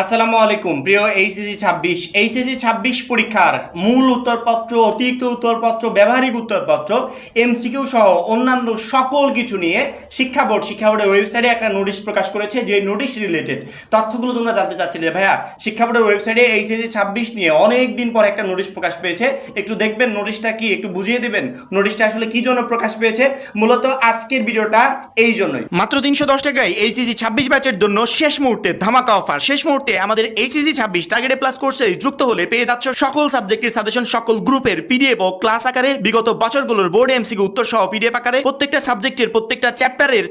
আসসালামু আলাইকুম প্রিয় এইচএসসি ২৬ পরীক্ষার মূল উত্তরপত্র, অতিরিক্ত উত্তরপত্র, ব্যবহারিক উত্তরপত্র, এমসিকিউ সহ অন্যান্য সকল কিছু নিয়ে শিক্ষা বোর্ডের ওয়েবসাইটে একটা নোটিশ প্রকাশ করেছে। যে নোটিশ রিলেটেড তথ্যগুলো তোমরা জানতে চাচ্ছিলে, ভাইয়া শিক্ষা বোর্ডের ওয়েবসাইটে এইচএসসি ২৬ নিয়ে অনেক দিন পর একটা নোটিশ প্রকাশ পেয়েছে, একটু দেখবেন নোটিশটা কি, একটু বুঝিয়ে দেবেন নোটিশটা আসলে কি জন্য প্রকাশ পেয়েছে। মূলত আজকের ভিডিওটা এই জন্যই। মাত্র ৩১০ টাকায় এইচএসসি ২৬ ব্যাচের জন্য শেষ মুহূর্তে ধামাকা অফার। শেষ মুহূর্তে আমাদের এইচএসসি ২৬ টার্গেটে প্লাস কোর্সে যুক্ত হলে পেয়ে যাচ্ছ সকল সাবজেক্টের সাজেশন, সকল গ্রুপের পিডিএফ ও ক্লাস আকারে, বিগত বছরগুলোর বোর্ড এমসিকিউ উত্তর সহ পিডিএফ আকারে, প্রত্যেকটা সাবজেক্টের প্রত্যেকটা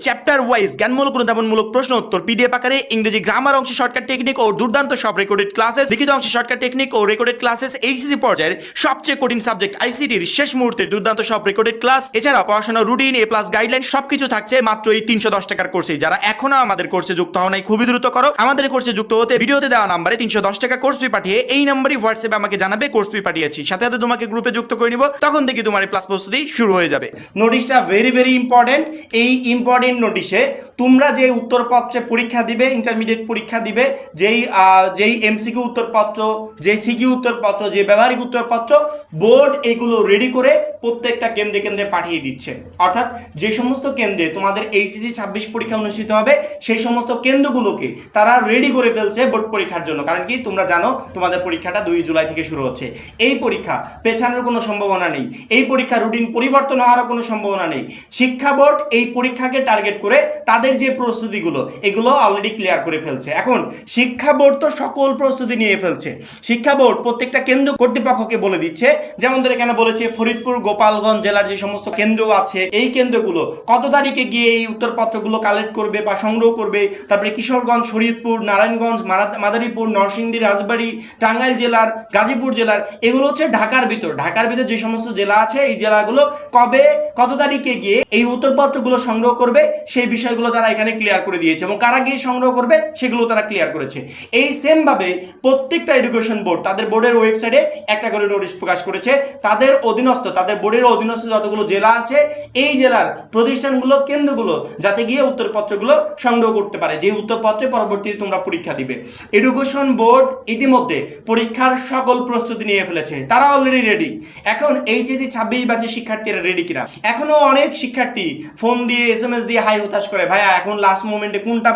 চ্যাপ্টার ওয়াইজ জ্ঞানমূলক অনুধাবনমূলক প্রশ্ন উত্তর পিডিএফ আকারে, ইংরেজি গ্রামার অংশে শর্টকাট টেকনিক ও দুর্দান্ত সব রেকর্ডেড ক্লাসেস, লিখিত অংশে শর্টকাট টেকনিক ও রেকর্ডেড ক্লাসেস, এইচএসসি পর্যায়ের সবচেয়ে কঠিন সাবজেক্ট আইসিটির শেষ মুহূর্তের দুর্দান্ত সব রেকর্ডেড ক্লাস, এছাড়া পড়াশোনা রুটিন, এ প্লাস গাইডলাইন সবকিছু থাকছে মাত্র এই ৩১০ টাকার কোর্সে। যারা এখনো আমাদের কোর্সে যুক্ত হও নাই, খুবই দ্রুত করো। আমাদের কোর্সে যুক্ত হতে ভিডিওতে দেওয়া নাম্বারে ৩১০ টাকা কোর্স ফি পাঠিয়ে এই নাম্বারই হোয়াটসঅ্যাপে আমাকে জানাবে কোর্স ফি পাঠিয়েছি, সাথে সাথে তোমাকে গ্রুপে যুক্ত করে নিব। তখন থেকে তোমার ক্লাস প্রস্তুতি শুরু হয়ে যাবে। নোটিশটা ভেরি ইম্পর্টেন্ট। এই ইম্পর্টেন্ট নোটিশে তোমরা যে উত্তরপত্রে পরীক্ষা দিবে, ইন্টারমিডিয়েট পরীক্ষা দিবে, যেই এমসিকিউ উত্তরপত্র, যে সিকিউ উত্তরপত্র, যে ব্যবহারিক উত্তরপত্র, বোর্ড এগুলো রেডি করে প্রত্যেকটা কেন্দ্রে কেন্দ্রে পাঠিয়ে দিচ্ছে। অর্থাৎ যে সমস্ত কেন্দ্রে তোমাদের এইচএসসি ২৬ পরীক্ষা অনুষ্ঠিত হবে সেই সমস্ত কেন্দ্রগুলোকে তারা রেডি করে ফেলছে বোর্ড পরীক্ষার জন্য। কারণ কি, তোমরা জানো তোমাদের পরীক্ষাটা ২ জুলাই থেকে শুরু হচ্ছে। এই পরীক্ষা পেছানোর কোনো সম্ভাবনা নেই, এই পরীক্ষা রুটিন পরিবর্তন হওয়ারও কোনো সম্ভাবনা নেই। শিক্ষা বোর্ড এই পরীক্ষাকে টার্গেট করে তাদের যে প্রস্তুতিগুলো এগুলো অলরেডি ক্লিয়ার করে ফেলছে। এখন শিক্ষা বোর্ড তো সকল প্রস্তুতি নিয়ে ফেলছে। শিক্ষা বোর্ড প্রত্যেকটা কেন্দ্র কর্তৃপক্ষকে বলে দিচ্ছে, যেমন ধরে এখানে বলেছে ফরিদপুর, গোপালগঞ্জ জেলার যে সমস্ত কেন্দ্র আছে এই কেন্দ্রগুলো কত তারিখে গিয়ে এই উত্তরপত্রগুলো কালেক্ট করবে বা সংগ্রহ করবে। তারপরে কিশোরগঞ্জ, শরীয়তপুর, নারায়ণগঞ্জ, মাদারীপুর, নরসিংদী, রাজবাড়ী, টাঙ্গাইল জেলার, গাজীপুর জেলার, এগুলো হচ্ছে ঢাকার ভিতর যে সমস্ত জেলা আছে এই জেলাগুলো কবে কত তারিখে গিয়ে এই উত্তরপত্রগুলো সংগ্রহ করবে সেই বিষয়গুলো তারা এখানে ক্লিয়ার করে দিয়েছে, এবং কারা গিয়ে সংগ্রহ করবে সেগুলো তারা ক্লিয়ার করেছে। এই সেম ভাবে প্রত্যেকটা এডুকেশন বোর্ড তাদের বোর্ডের ওয়েবসাইটে একটা করে নোটিশ প্রকাশ করেছে। তাদের বোর্ডের অধীনস্থ যতগুলো জেলা আছে এই জেলার প্রতিষ্ঠানগুলো, কেন্দ্রগুলো যাতে গিয়ে উত্তরপত্রগুলো সংগ্রহ করতে পারে, যে উত্তরপত্রে পরবর্তীতে তোমরা পরীক্ষা দিবে। এডুকেশন বোর্ড ইতিমধ্যে পরীক্ষার সকল প্রস্তুতি নিয়ে ফেলেছে, তারা অলরেডি রেডি। এখন এইচএসসি ২৬ ব্যাচের শিক্ষার্থীরা রেডি কিনা? এখনো অনেক শিক্ষার্থী ফোন দিয়ে, SMS দিয়ে হাই হতাশ করে, ভাইয়া এখন লাস্ট মোমেন্টে কোনটা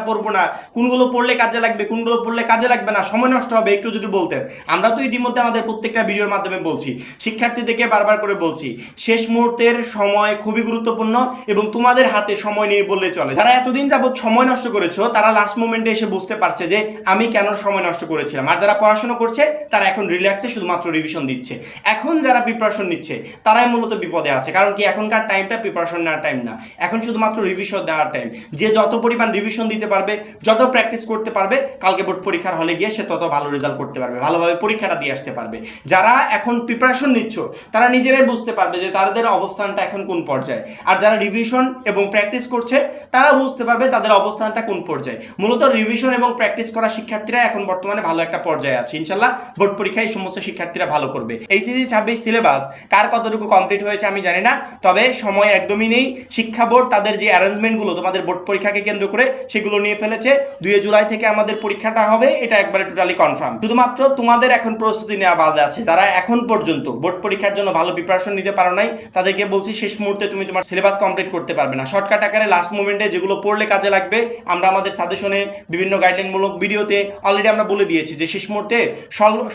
পড়বো না, কোনগুলো পড়লে কাজে লাগবে, কোনগুলো পড়লে কাজে লাগবে না, সময় নষ্ট হবে, একটু যদি বলতেন। আমরা তো ইতিমধ্যে আমাদের প্রত্যেকটা ভিডিওর মাধ্যমে বলছি, শিক্ষার্থীদেরকে বারবার করে বলছি, শেষ মুহূর্তের সময় খুবই গুরুত্বপূর্ণ এবং তোমাদের হাতে সময় নেই বললে চলে। যারা এতদিন যাবত সময় নষ্ট করেছো তারা লাস্ট মোমেন্টে এসে বুঝতে পারছে যে আমি কেন সময় নষ্ট করেছিলাম। আর যারা পড়াশোনা করছে তারা এখন রিল্যাক্সে শুধুমাত্র রিভিশন দিচ্ছে। এখন যারা প্রিপারেশন নিচ্ছে তারাই মূলত বিপদে আছে। কারণ কি, এখনকার টাইমটা প্রিপারেশন নেওয়ার টাইম না, এখন শুধুমাত্র রিভিশন দেওয়ার টাইম। যে যত পরিমাণ রিভিশন দিতে পারবে, যত প্র্যাকটিস করতে পারবে, কালকে বোর্ড পরীক্ষার হলে গিয়ে সে তত ভালো রেজাল্ট করতে পারবে, ভালোভাবে পরীক্ষাটা দিয়ে আসতে পারবে। যারা এখন প্রিপারেশন নিচ্ছ তারা নিজেরাই বুঝতে পারবে যে তাদের অবস্থানটা এখন কোন পর্যায়ে, আর যারা রিভিশন এবং প্র্যাকটিস করছে তারা বুঝতে পারবে তাদের অবস্থানটা কোন পর্যায়ে। মূলত রিভিশন এবং প্র্যাকটিস করা শিক্ষার্থীরা এখন বর্তমানে ভালো একটা পর্যায়ে আছে। ইনশাল্লাহ বোর্ড পরীক্ষায় এই সমস্ত শিক্ষার্থীরা ভালো করবে। এইচএসসি ২৬ সিলেবাস কার কতটুকু কমপ্লিট হয়েছে আমি জানি না, তবে সময় একদমই নেই। শিক্ষা বোর্ড তাদের যে অ্যারেঞ্জমেন্টগুলো তোমাদের বোর্ড পরীক্ষাকে কেন্দ্র করে সেগুলো নিয়ে ফেলেছে। ২ জুলাই থেকে আমাদের পরীক্ষাটা হবে, এটা একবারে টোটালি কনফার্ম। শুধুমাত্র তোমাদের এখন প্রস্তুতি নেওয়া বাদে আছে। যারা এখন পর্যন্ত বোর্ড পরীক্ষার জন্য ভালো প্রিপারেশন নিতে পারো নাই তাদেরকে বলছি, শেষ মুহূর্তে তুমি তোমার সিলেবাস কমপ্লিট করতে পারবে না। শর্টকাট আকারে লাস্ট মোমেন্টে যেগুলো পড়লে কাজে লাগবে, আমরা আমাদের সাজেশনে বিভিন্ন গাইডলাইনমূলক ভিডিওতে অলরেডি আমরা বলে দিয়েছি যে শেষ মুহূর্তে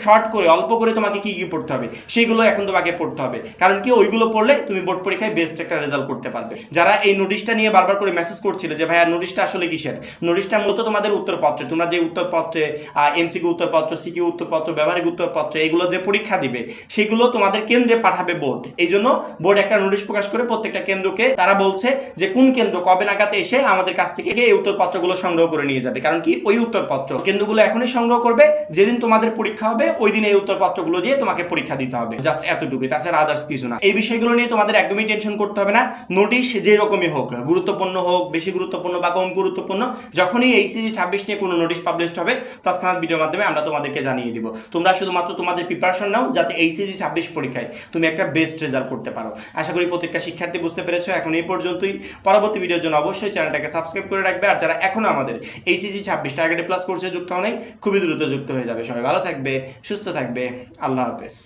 শর্ট করে অল্প করে তোমাকে কি কি পড়তে হবে সেইগুলো এখন তোমাকে পড়তে হবে। কারণ কি, ওইগুলো পড়লে তুমি বোর্ড পরীক্ষায় বেস্ট একটা রেজাল্ট করতে পারবে। যারা এই নোটিশটা নিয়ে বারবার করে মেসেজ করছিলে যে ভাইয়া নোটিশটা আসলে কিসের, নোটিশটা মূলত তোমাদের উত্তরপত্রে, তোমরা যে উত্তরপত্রে এমসিকিউ উত্তরপত্র, সিকিউ উত্তরপত্র, ব্যবহারিক উত্তরপত্র এগুলো যে পরীক্ষা দিবে সেগুলো তোমাদের কেন্দ্রে পাঠাবে বোর্ড। এই জন্য বোর্ড একটা নোটিশ প্রকাশ করে প্রত্যেকটা কেন্দ্রকে তারা বলছে যে কোন কেন্দ্র কবে নাগাদ এসে আমাদের কাছ থেকে এই উত্তরপত্রগুলো সংগ্রহ করে নিয়ে যাবে। কারণ কি, ওই উত্তরপত্র কেন্দ্রগুলো এখনই সংগ্রহ করবে, যেদিন তোমাদের পরীক্ষা হবে ওই দিন এই উত্তরপত্রগুলো দিয়ে তোমাকে পরীক্ষা দিতে হবে। জাস্ট এতটুকুই, তাছাড়া আদার্স কিছু না। এই বিষয়গুলো নিয়ে তোমাদের একদমই টেনশন করতে হবে না। নোটিশ যে রকমই হোক, গুরুত্বপূর্ণ হোক, বেশি গুরুত্বপূর্ণ বা কম গুরুত্বপূর্ণ, যখনই এইচএসসি ২৬ নিয়ে কোনো নোটিশ পাবলিশড হবে তৎক্ষণাৎ ভিডিওর মাধ্যমে আমরা তোমাদেরকে জানিয়ে দিব। তোমরা শুধুমাত্র তোমাদের প্রিপারেশন নাও যাতে এইচএসসি ২৬ পরীক্ষায় তুমি একটা বেস্ট রেজাল্ট করতে পারো। আশা করি প্রত্যেকটা শিক্ষার্থী বুঝতে পেরেছো। এখন এই পর্যন্তই। পরবর্তী ভিডিওর জন্য অবশ্যই চ্যানেলটাকে সাবস্ক্রাইব করে রাখবে। আর যারা এখনো আমাদের এইচএসসি ২৬ টার্গেটে একাডেমি প্লাস কোর্সে যুক্ত হও নাই, খুবই দ্রুত যুক্ত হয়ে যাবে। সবাই ভালো থাকবে, সুস্থ থাকবে, আল্লাহ হাফেজ।